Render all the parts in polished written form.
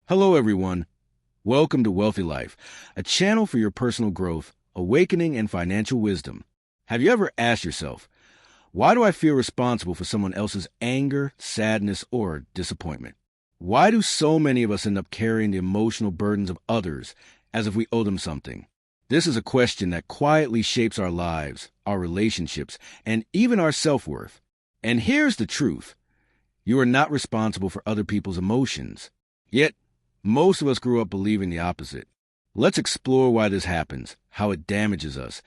Hello, everyone. Welcome to Wealthy Life, a channel for your personal growth, awakening, and financial wisdom. Have you ever asked yourself, why do I feel responsible for someone else's anger, sadness, or disappointment? Why do so many of us end up carrying the emotional burdens of others as if we owe them something? This is a question that quietly shapes our lives, our relationships, and even our self-worth. And here's the truth. You are not responsible for other people's emotions. Yet, most of us grew up believing the opposite. Let's explore why this happens, how it damages us,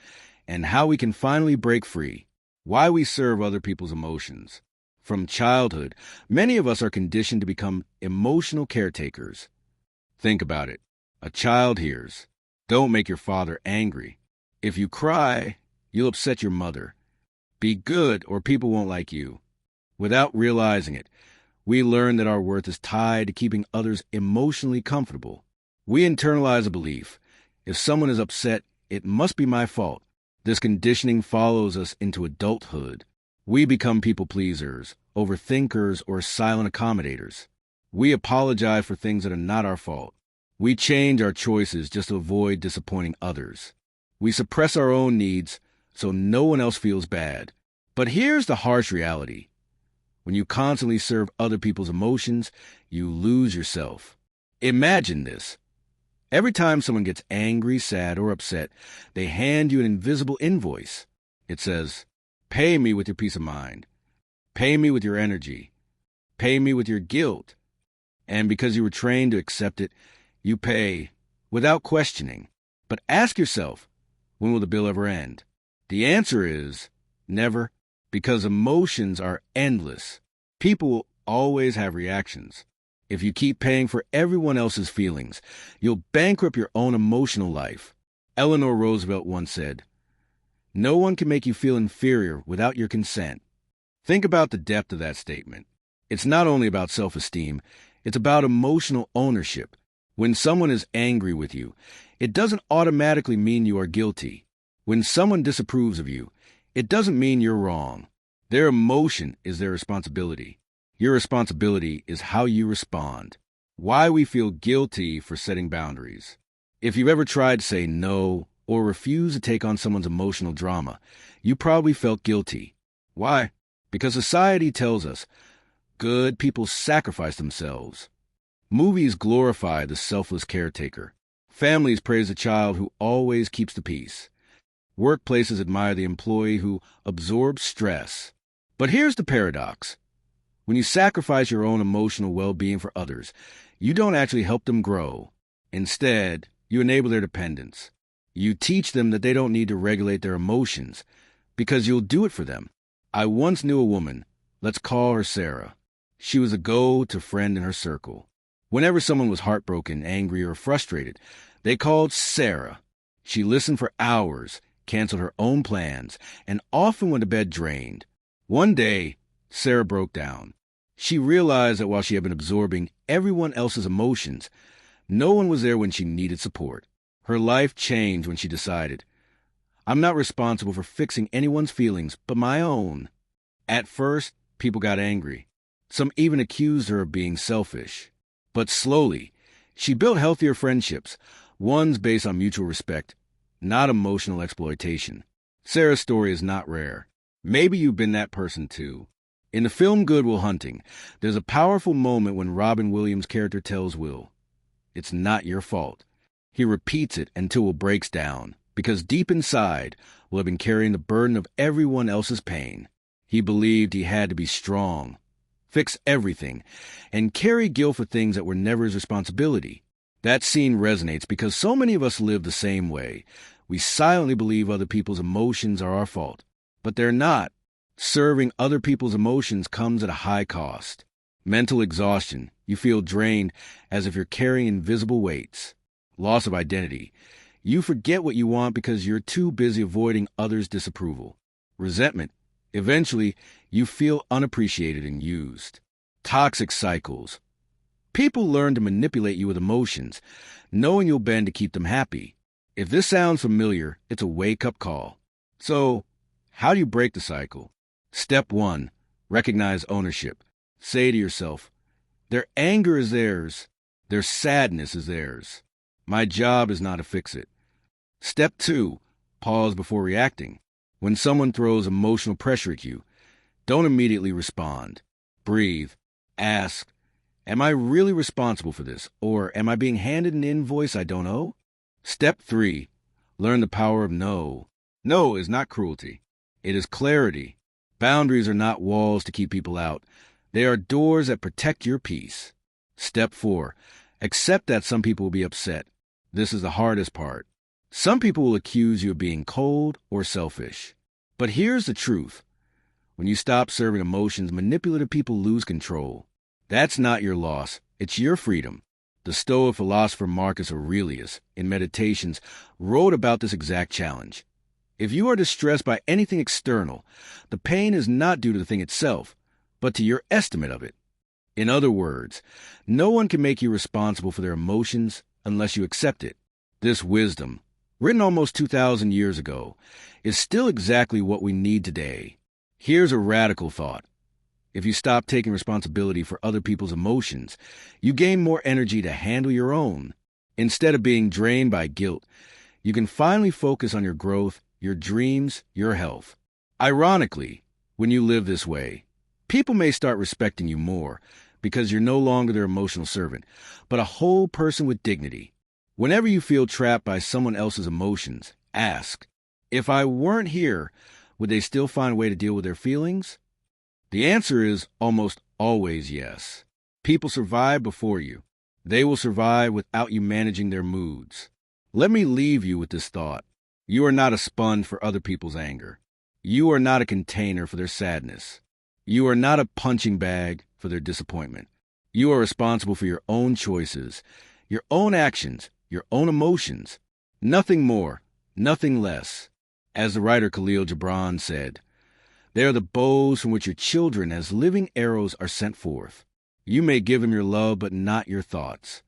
and how we can finally break free. Why we serve other people's emotions. From childhood, many of us are conditioned to become emotional caretakers. Think about it. A child hears, "Don't make your father angry. If you cry, you'll upset your mother. Be good or people won't like you." Without realizing it, we learn that our worth is tied to keeping others emotionally comfortable. We internalize a belief. If someone is upset, it must be my fault. This conditioning follows us into adulthood. We become people pleasers, overthinkers, or silent accommodators. We apologize for things that are not our fault. We change our choices just to avoid disappointing others. We suppress our own needs so no one else feels bad. But here's the harsh reality. When you constantly serve other people's emotions, you lose yourself. Imagine this. Every time someone gets angry, sad, or upset, they hand you an invisible invoice. It says, "Pay me with your peace of mind. Pay me with your energy. Pay me with your guilt." And because you were trained to accept it, you pay without questioning. But ask yourself, when will the bill ever end? The answer is never. Because emotions are endless. People will always have reactions. If you keep paying for everyone else's feelings, you'll bankrupt your own emotional life. Eleanor Roosevelt once said, "No one can make you feel inferior without your consent." Think about the depth of that statement. It's not only about self-esteem, it's about emotional ownership. When someone is angry with you, it doesn't automatically mean you are guilty. When someone disapproves of you, it doesn't mean you're wrong. Their emotion is their responsibility. Your responsibility is how you respond. Why we feel guilty for setting boundaries. If you've ever tried to say no or refuse to take on someone's emotional drama, you probably felt guilty. Why? Because society tells us good people sacrifice themselves. Movies glorify the selfless caretaker. Families praise the child who always keeps the peace. Workplaces admire the employee who absorbs stress. But here's the paradox. When you sacrifice your own emotional well-being for others, you don't actually help them grow. Instead, you enable their dependence. You teach them that they don't need to regulate their emotions because you'll do it for them. I once knew a woman, let's call her Sarah. She was a go-to friend in her circle. Whenever someone was heartbroken, angry, or frustrated, they called Sarah. She listened for hours, canceled her own plans, and often went to bed drained. One day, Sarah broke down. She realized that while she had been absorbing everyone else's emotions, no one was there when she needed support. Her life changed when she decided, "I'm not responsible for fixing anyone's feelings but my own." At first, people got angry. Some even accused her of being selfish. But slowly, she built healthier friendships, ones based on mutual respect, not emotional exploitation. Sarah's story is not rare. Maybe you've been that person too. In the film Good Will Hunting, there's a powerful moment when Robin Williams' character tells Will, "It's not your fault." He repeats it until Will breaks down, because deep inside, Will had been carrying the burden of everyone else's pain. He believed he had to be strong, fix everything, and carry guilt for things that were never his responsibility. That scene resonates because so many of us live the same way. We silently believe other people's emotions are our fault, but they're not. Serving other people's emotions comes at a high cost. Mental exhaustion. You feel drained as if you're carrying invisible weights. Loss of identity. You forget what you want because you're too busy avoiding others' disapproval. Resentment. Eventually, you feel unappreciated and used. Toxic cycles. People learn to manipulate you with emotions, knowing you'll bend to keep them happy. If this sounds familiar, it's a wake-up call. So, how do you break the cycle? Step 1. Recognize ownership. Say to yourself, their anger is theirs. Their sadness is theirs. My job is not to fix it. Step 2, pause before reacting. When someone throws emotional pressure at you, don't immediately respond. Breathe. Ask, am I really responsible for this? Or am I being handed an invoice I don't owe? Step 3, learn the power of no. No is not cruelty. It is clarity. Boundaries are not walls to keep people out. They are doors that protect your peace. Step 4, accept that some people will be upset. This is the hardest part. Some people will accuse you of being cold or selfish. But here's the truth. When you stop serving emotions, manipulative people lose control. That's not your loss. It's your freedom. The Stoic philosopher Marcus Aurelius, in Meditations, wrote about this exact challenge. If you are distressed by anything external, the pain is not due to the thing itself, but to your estimate of it. In other words, no one can make you responsible for their emotions unless you accept it. This wisdom, written almost 2,000 years ago, is still exactly what we need today. Here's a radical thought. If you stop taking responsibility for other people's emotions, you gain more energy to handle your own. Instead of being drained by guilt, you can finally focus on your growth, your dreams, your health. Ironically, when you live this way, people may start respecting you more because you're no longer their emotional servant, but a whole person with dignity. Whenever you feel trapped by someone else's emotions, ask, if I weren't here, would they still find a way to deal with their feelings? The answer is almost always yes. People survive before you. They will survive without you managing their moods. Let me leave you with this thought. You are not a sponge for other people's anger. You are not a container for their sadness. You are not a punching bag for their disappointment. You are responsible for your own choices, your own actions, your own emotions. Nothing more, nothing less. As the writer Khalil Gibran said, they are the bows from which your children as living arrows are sent forth. You may give them your love, but not your thoughts.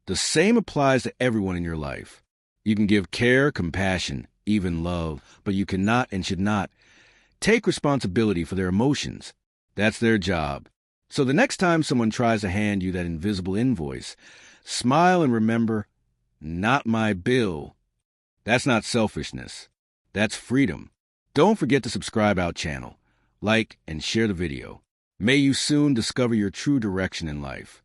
The same applies to everyone in your life. You can give care, compassion, even love, but you cannot and should not take responsibility for their emotions. That's their job. So the next time someone tries to hand you that invisible invoice, smile and remember, not my bill. That's not selfishness. That's freedom. Don't forget to subscribe our channel, like, and share the video. May you soon discover your true direction in life.